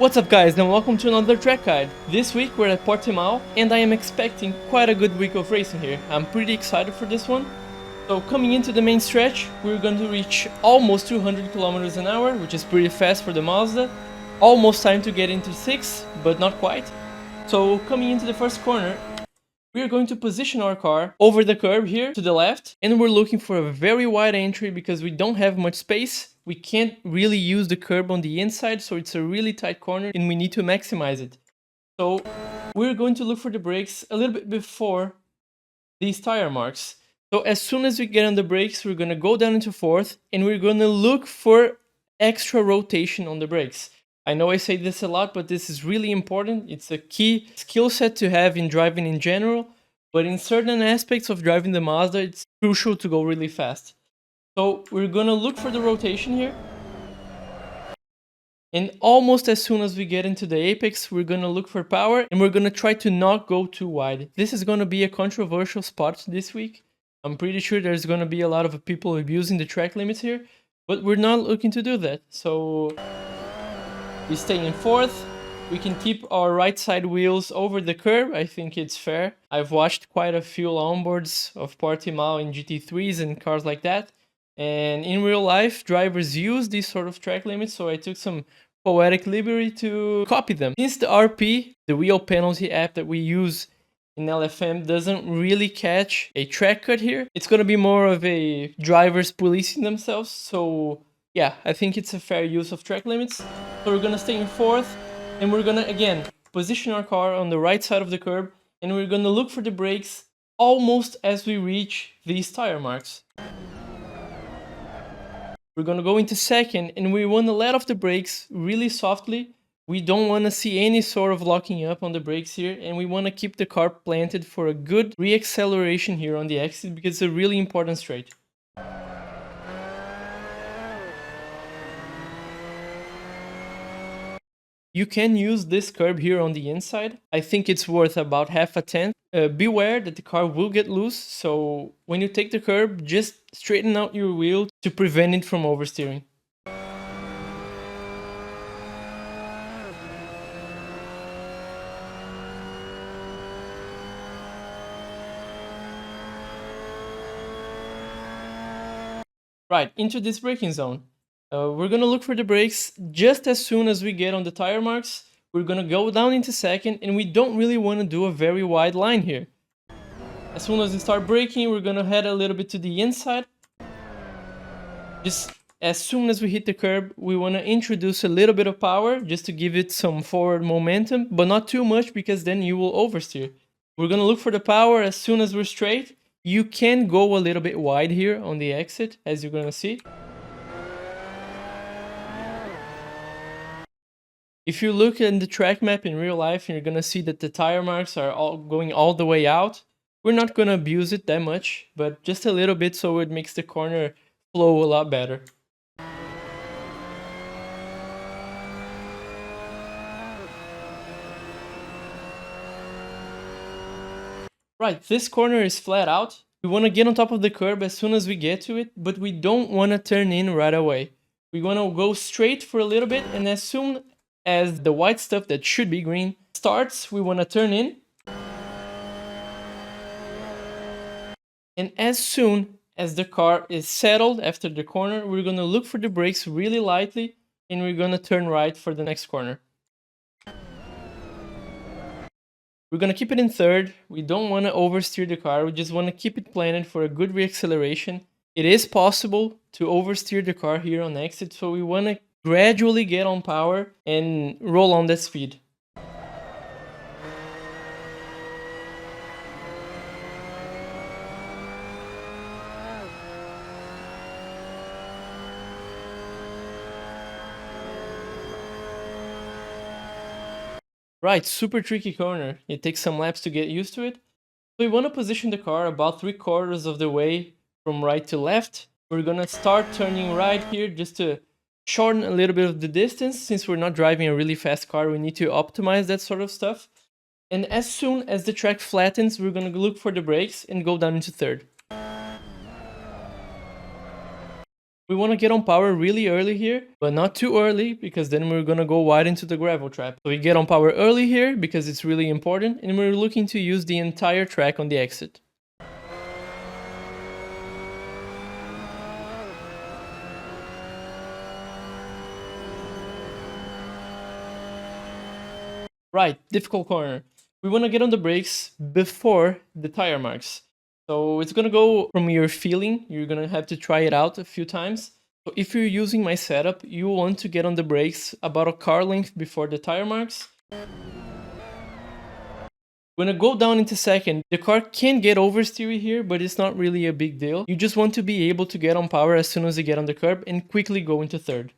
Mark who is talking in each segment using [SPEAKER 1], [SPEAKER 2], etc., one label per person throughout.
[SPEAKER 1] What's up guys, and welcome to another track guide. This week we're at Portimao and I am expecting quite a good week of racing here. I'm pretty excited for this one. So coming into the main stretch, we're going to reach almost 200 kilometers an hour, which is pretty fast for the Mazda. Almost time to get into 6, but not quite. So coming into the first corner, we are going to position our car over the curb here to the left, and we're looking for a very wide entry because we don't have much space. We can't really use the curb on the inside, so it's a really tight corner and we need to maximize it. So we're going to look for the brakes a little bit before these tire marks. So as soon as we get on the brakes, we're going to go down into fourth and we're going to look for extra rotation on the brakes. I know I say this a lot, but this is really important. It's a key skill set to have in driving in general, but in certain aspects of driving the Mazda, it's crucial to go really fast. So we're gonna look for the rotation here. And almost as soon as we get into the apex, we're gonna look for power and we're gonna try to not go too wide. This is gonna be a controversial spot this week. I'm pretty sure there's gonna be a lot of people abusing the track limits here, but we're not looking to do that. So we stay in fourth. We can keep our right side wheels over the curb. I think it's fair. I've watched quite a few onboards of Portimao in GT3s and cars like that. And in real life, drivers use these sort of track limits, so I took some poetic liberty to copy them. Since the RP, the wheel penalty app that we use in LFM, doesn't really catch a track cut here, it's gonna be more of a drivers policing themselves. So yeah, I think it's a fair use of track limits. So we're gonna stay in fourth, and we're gonna again position our car on the right side of the curb, and we're gonna look for the brakes almost as we reach these tire marks. We're gonna go into second and we wanna let off the brakes really softly. We don't wanna see any sort of locking up on the brakes here, and we wanna keep the car planted for a good reacceleration here on the exit because it's a really important straight. You can use this curb here on the inside. I think it's worth about half a tenth. Beware that the car will get loose, so when you take the curb, just straighten out your wheel to prevent it from oversteering. Right, into this braking zone. We're gonna look for the brakes just as soon as we get on the tire marks. We're gonna go down into second, and we don't really want to do a very wide line here. As soon as we start braking, we're gonna head a little bit to the inside. Just as soon as we hit the curb, we want to introduce a little bit of power just to give it some forward momentum, but not too much because then you will oversteer. We're gonna look for the power as soon as we're straight. You can go a little bit wide here on the exit, as you're gonna see. If you look at the track map in real life, you're gonna see that the tire marks are all going all the way out. We're not gonna abuse it that much, but just a little bit so it makes the corner flow a lot better. Right, this corner is flat out. We wanna get on top of the curb as soon as we get to it, but we don't wanna turn in right away. We wanna go straight for a little bit, and as soon as the white stuff that should be green starts, we want to turn in. And as soon as the car is settled after the corner, we're going to look for the brakes really lightly and we're going to turn right for the next corner. We're going to keep it in third. We don't want to oversteer the car. We just want to keep it planted for a good reacceleration. It is possible to oversteer the car here on exit, so we want to gradually get on power and roll on that speed. Right, super tricky corner. It takes some laps to get used to it. So we want to position the car about 3/4 of the way from right to left. We're gonna start turning right here just to shorten a little bit of the distance. Since we're not driving a really fast car, we need to optimize that sort of stuff. And as soon as the track flattens, we're gonna look for the brakes and go down into third. We want to get on power really early here, but not too early because then we're going to go wide into the gravel trap. So we get on power early here because it's really important, and we're looking to use the entire track on the exit. Right, difficult corner. We want to get on the brakes before the tire marks. So it's going to go from your feeling. You're going to have to try it out a few times. So if you're using my setup, you want to get on the brakes about a car length before the tire marks. When I go down into second, the car can get oversteery here, but it's not really a big deal. You just want to be able to get on power as soon as you get on the curb and quickly go into third.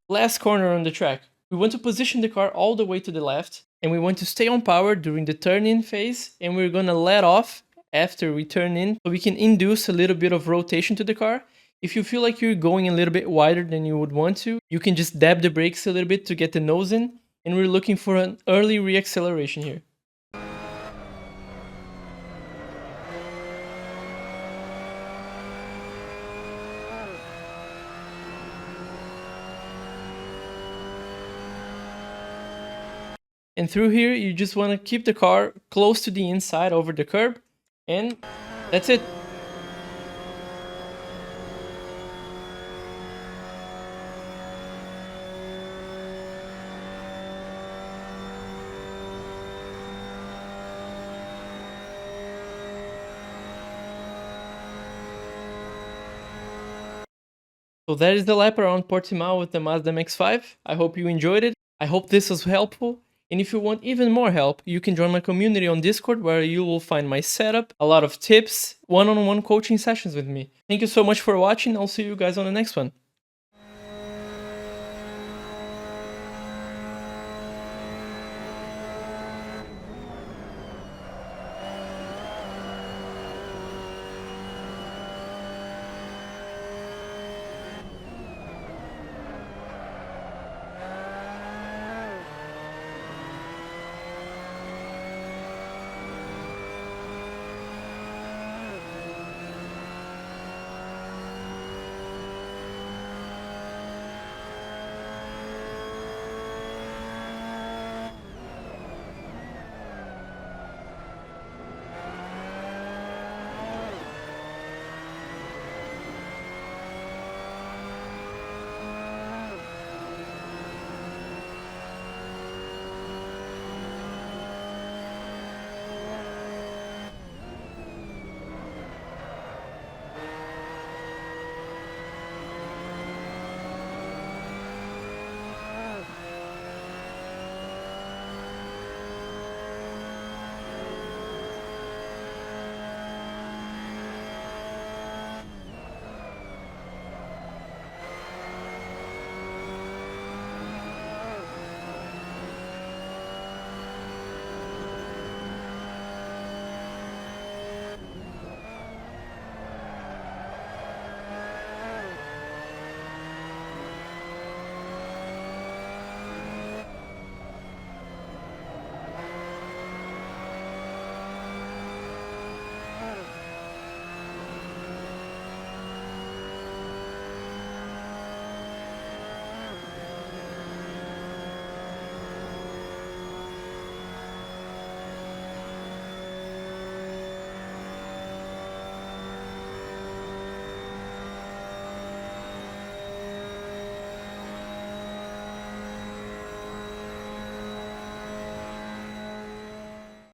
[SPEAKER 1] Last corner on the track. We want to position the car all the way to the left, and we want to stay on power during the turn-in phase, and we're gonna let off after we turn in, so we can induce a little bit of rotation to the car. If you feel like you're going a little bit wider than you would want to, you can just dab the brakes a little bit to get the nose in, and we're looking for an early reacceleration here. And through here, you just want to keep the car close to the inside over the curb, and that's it. So that is the lap around Portimao with the Mazda MX-5. I hope you enjoyed it. I hope this was helpful. And if you want even more help, you can join my community on Discord, where you will find my setup, a lot of tips, one-on-one coaching sessions with me. Thank you so much for watching. I'll see you guys on the next one.